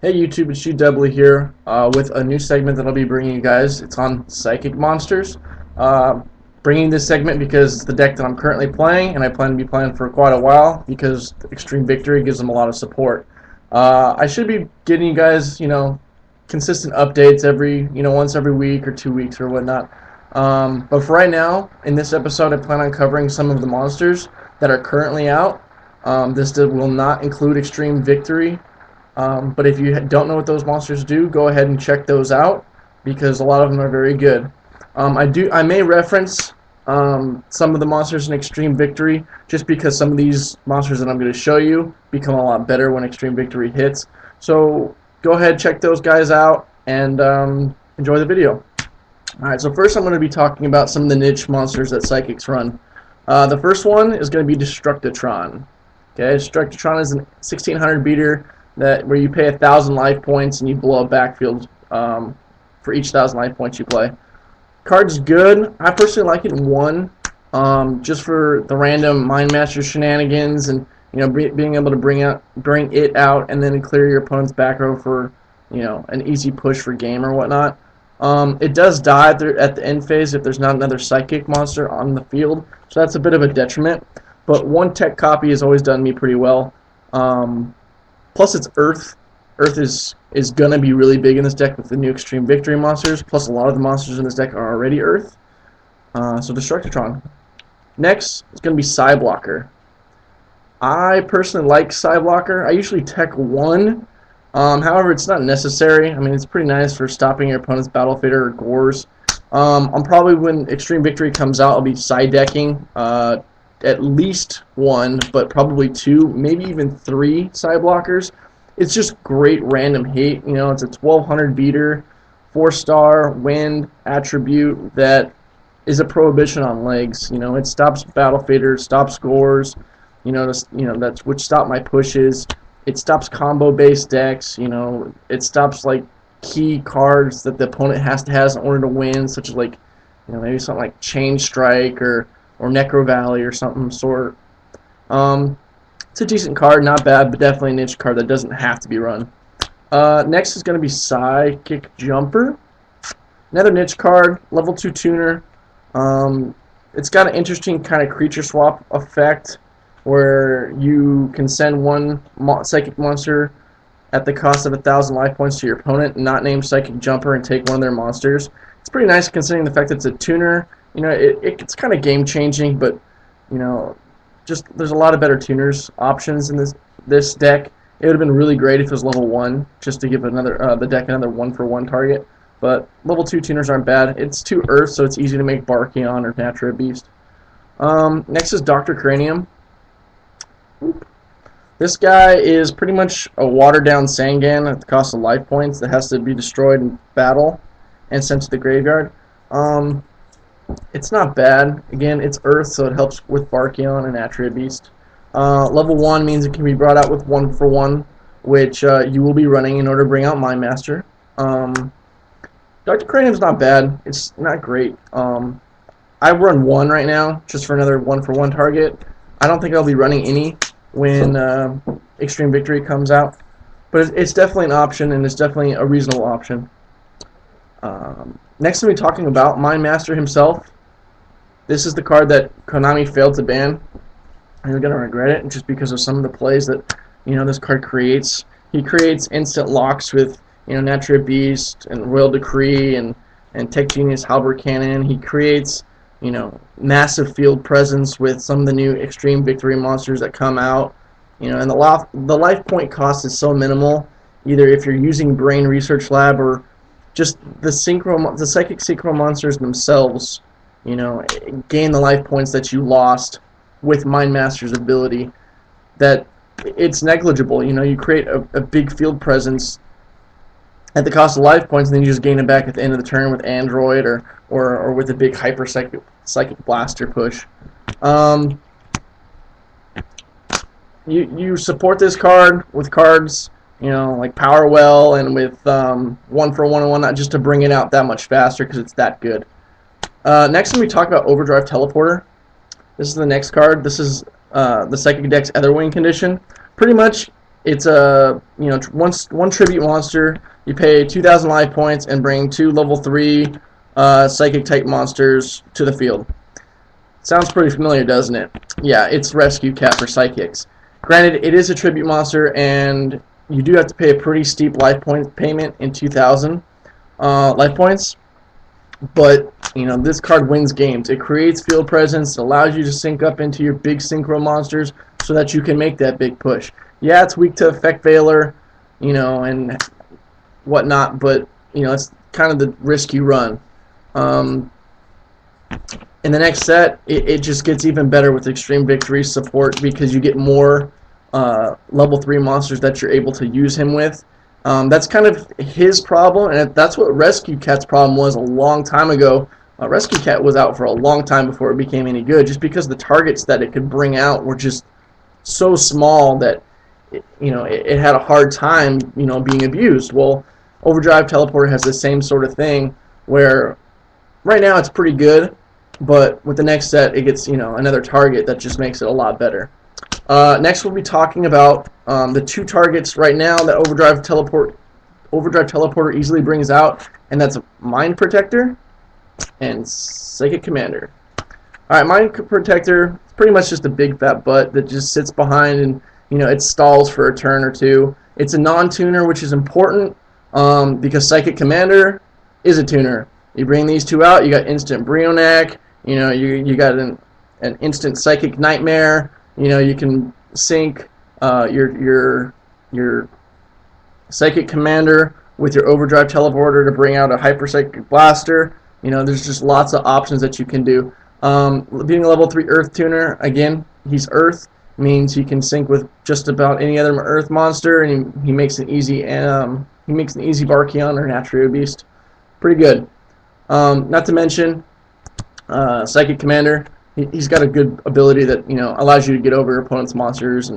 Hey YouTube, it's Gdubley here with a new segment that I'll be bringing you guys. It's on Psychic Monsters. Uh, Bringing this segment because it's the deck that I'm currently playing, and I plan to be playing for quite a while because Extreme Victory gives them a lot of support. I should be getting you guys, consistent updates once every week or 2 weeks or whatnot. But for right now, in this episode, I plan on covering some of the monsters that are currently out. This will not include Extreme Victory. But if you don't know what those monsters do, go ahead and check those out because a lot of them are very good. I may reference some of the monsters in Extreme Victory just because some of these monsters that I'm going to show you become a lot better when Extreme Victory hits. So go ahead, check those guys out, and enjoy the video. Alright, so first I'm going to be talking about some of the niche monsters that Psychics run. The first one is going to be Destructotron. Okay, Destructotron is a 1600 beater where you pay 1,000 life points and you blow a backfield for each 1,000 life points you play. Card's good. I personally like it in 1, just for the random Mind Master shenanigans and being able to bring it out and then clear your opponent's back row for an easy push for game or whatnot. It does die at the end phase if there's not another Psychic monster on the field, so that's a bit of a detriment. But 1 tech copy has always done me pretty well. Plus it's Earth. Earth is going to be really big in this deck with the new Extreme Victory monsters. Plus a lot of the monsters in this deck are already Earth. So Destructotron. Next is going to be Psyblocker. I personally like Psyblocker. I usually tech 1. However, it's not necessary. I mean, it's pretty nice for stopping your opponent's Battle Fader or Gores. I'm probably, when Extreme Victory comes out, I'll be side decking at least 1, but probably 2, maybe even 3 Psyblockers. It's just great random hate. It's a 1200 beater, 4-star wind attribute that is a prohibition on legs. It stops Battle Fader, stops Gores. That's which stop my pushes. It stops combo-based decks. It stops like key cards that the opponent has to have in order to win, such as maybe something like Chain Strike or Necro Valley or something sort. It's a decent card, not bad, but definitely a niche card that doesn't have to be run. Next is going to be Psychic Jumper. Another niche card, level 2 tuner. It's got an interesting kind of creature swap effect where you can send 1 Psychic monster at the cost of 1,000 life points to your opponent, not named Psychic Jumper, and take 1 of their monsters. It's pretty nice considering the fact that it's a tuner. It's kind of game changing, but just there's a lot of better tuners options in this deck. It would have been really great if it was level 1, just to give the deck another 1-for-1 target. But level 2 tuners aren't bad. It's 2 Earth, so it's easy to make Barkion or Natura Beast. Next is Dr. Cranium. This guy is pretty much a watered-down Sangan at the cost of life points that has to be destroyed in battle and sent to the graveyard. It's not bad. Again, it's Earth, so it helps with Barkion and Natura Beast. Level 1 means it can be brought out with 1-for-1, which you will be running in order to bring out Mind Master. Dr. Cranium's not bad. It's not great. I run 1 right now, just for another 1-for-1 target. I don't think I'll be running any when Extreme Victory comes out. But it's definitely an option, and it's definitely a reasonable option. Next, we'll be talking about Mind Master himself. This is the card that Konami failed to ban. And you're going to regret it just because of some of the plays that this card creates. He creates instant locks with Natura Beast and Royal Decree and Tech Genius Halberd Cannon. He creates massive field presence with some of the new Extreme Victory monsters that come out. And the life point cost is so minimal, either if you're using Brain Research Lab or just the Psychic Synchro monsters themselves, gain the life points that you lost with Mind Master's ability. That it's negligible. You create a big field presence at the cost of life points, and then you just gain it back at the end of the turn with Android or with a big Hyper Psychic Blaster push. You support this card with cards like Power Well and with 1-for-1 and whatnot, just to bring it out that much faster because it's that good. Next, when we talk about Overdrive Teleporter, this is the next card. This is the Psychic Deck's Etherwing condition. Pretty much, It's a one tribute monster. You pay 2,000 life points and bring 2 level 3 psychic type monsters to the field. Sounds pretty familiar, doesn't it? Yeah, it's Rescue Cat for Psychics. Granted, it is a tribute monster, and you do have to pay a pretty steep life point payment in 2,000 life points. But this card wins games. It creates field presence, allows you to sync up into your big synchro monsters so that you can make that big push. Yeah, it's weak to Effect Veiler, and whatnot, but it's kind of the risk you run. In the next set, it just gets even better with Extreme Victory support because you get more level 3 monsters that you're able to use him with. That's kind of his problem, and that's what Rescue Cat's problem was a long time ago. Rescue Cat was out for a long time before it became any good, just because the targets that it could bring out were just so small that it had a hard time being abused. Well, Overdrive Teleporter has the same sort of thing, where right now it's pretty good, but with the next set it gets another target that just makes it a lot better. Next we'll be talking about the 2 targets right now that Overdrive Teleporter easily brings out, and that's Mind Protector and Psychic Commander. Alright, Mind Protector is pretty much just a big fat butt that just sits behind and it stalls for a turn or 2. It's a non-tuner, which is important because Psychic Commander is a tuner. You bring these 2 out, you got instant Brionac, you got an instant Psychic Nightmare. You can sync your Psychic Commander with your Overdrive Teleporter to bring out a Hyper Psychic Blaster. There's just lots of options that you can do. Being a level 3 Earth Tuner, again, he's Earth, means he can sync with just about any other Earth monster, and he makes an easy Barkion or Natrio Beast. Pretty good. Not to mention Psychic Commander. He's got a good ability that allows you to get over your opponent's monsters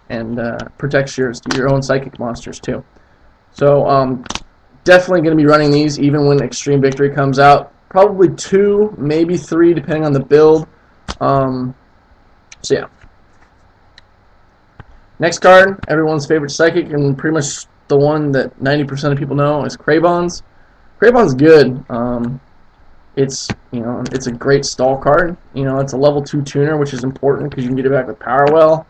and protects your own psychic monsters too. So definitely going to be running these even when Extreme Victory comes out. Probably 2, maybe 3, depending on the build. So yeah. Next card, everyone's favorite psychic, and pretty much the one that 90% of people know is Craybon's. Craybon's good. It's it's a great stall card. It's a level 2 tuner, which is important because you can get it back with Power Well.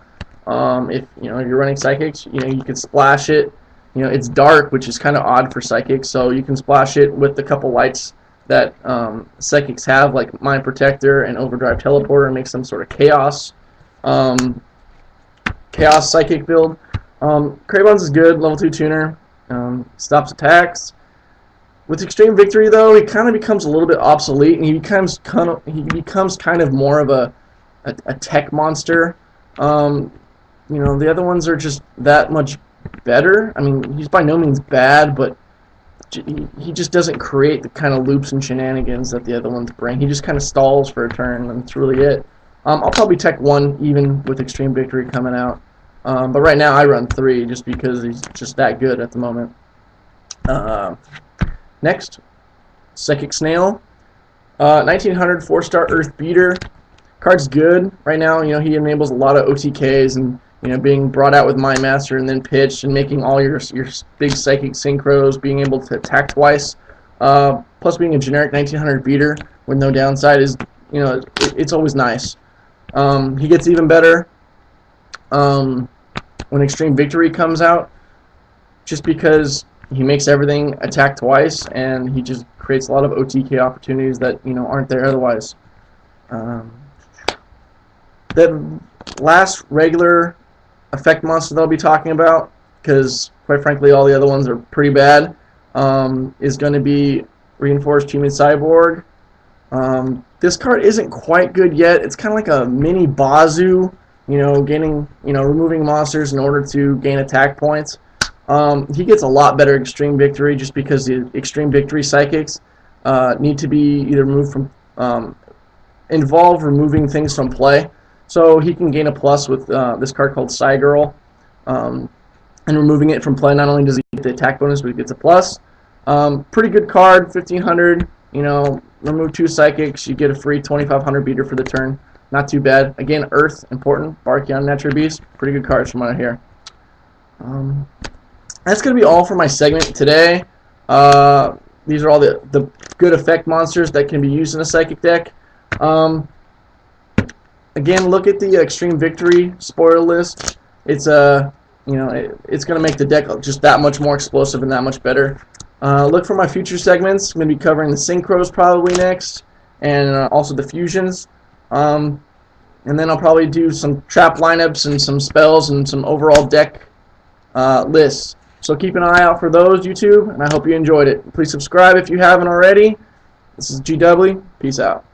If you're running psychics, you can splash it. It's dark, which is kind of odd for psychics, so you can splash it with the couple lights that psychics have, like Mind Protector and Overdrive Teleporter, and make some sort of chaos psychic build. Craybon's is good, level 2 tuner. Stops attacks. With Extreme Victory, though, he kind of becomes a little bit obsolete, and he becomes kind of more of a tech monster. The other ones are just that much better. I mean, he's by no means bad, but he just doesn't create the kind of loops and shenanigans that the other ones bring. He just kind of stalls for a turn, and that's really it. I'll probably tech 1 even with Extreme Victory coming out. But right now I run 3 just because he's just that good at the moment. Next, Psychic Snail. 1900 4-star Earth Beater. Card's good. Right now, he enables a lot of OTKs and, being brought out with Mind Master and then pitched and making all your big Psychic Synchros, being able to attack twice. Plus being a generic 1900 beater with no downside is, it's always nice. He gets even better when Extreme Victory comes out, just because he makes everything attack twice, and he just creates a lot of OTK opportunities that aren't there otherwise. The last regular effect monster that I'll be talking about, because quite frankly all the other ones are pretty bad, is going to be Reinforced Human Cyborg. This card isn't quite good yet. It's kind of like a mini Bazoo, removing monsters in order to gain attack points. He gets a lot better Extreme Victory just because the Extreme Victory psychics need to be either moved from involve removing things from play. So he can gain a plus with this card called Psy Girl, and removing it from play. Not only does he get the attack bonus, but he gets a plus. Pretty good card, 1500. Remove 2 psychics, you get a free 2500 beater for the turn. Not too bad. Again, Earth important. Barkion, Natrio Beast, pretty good cards from what I hear. That's going to be all for my segment today. These are all the good effect monsters that can be used in a Psychic deck. Again, look at the Extreme Victory spoiler list. It's it's going to make the deck just that much more explosive and that much better. Look for my future segments. I'm going to be covering the Synchros probably next, and also the Fusions. And then I'll probably do some trap lineups and some spells and some overall deck lists. So keep an eye out for those, YouTube, and I hope you enjoyed it. Please subscribe if you haven't already. This is Gdubley. Peace out.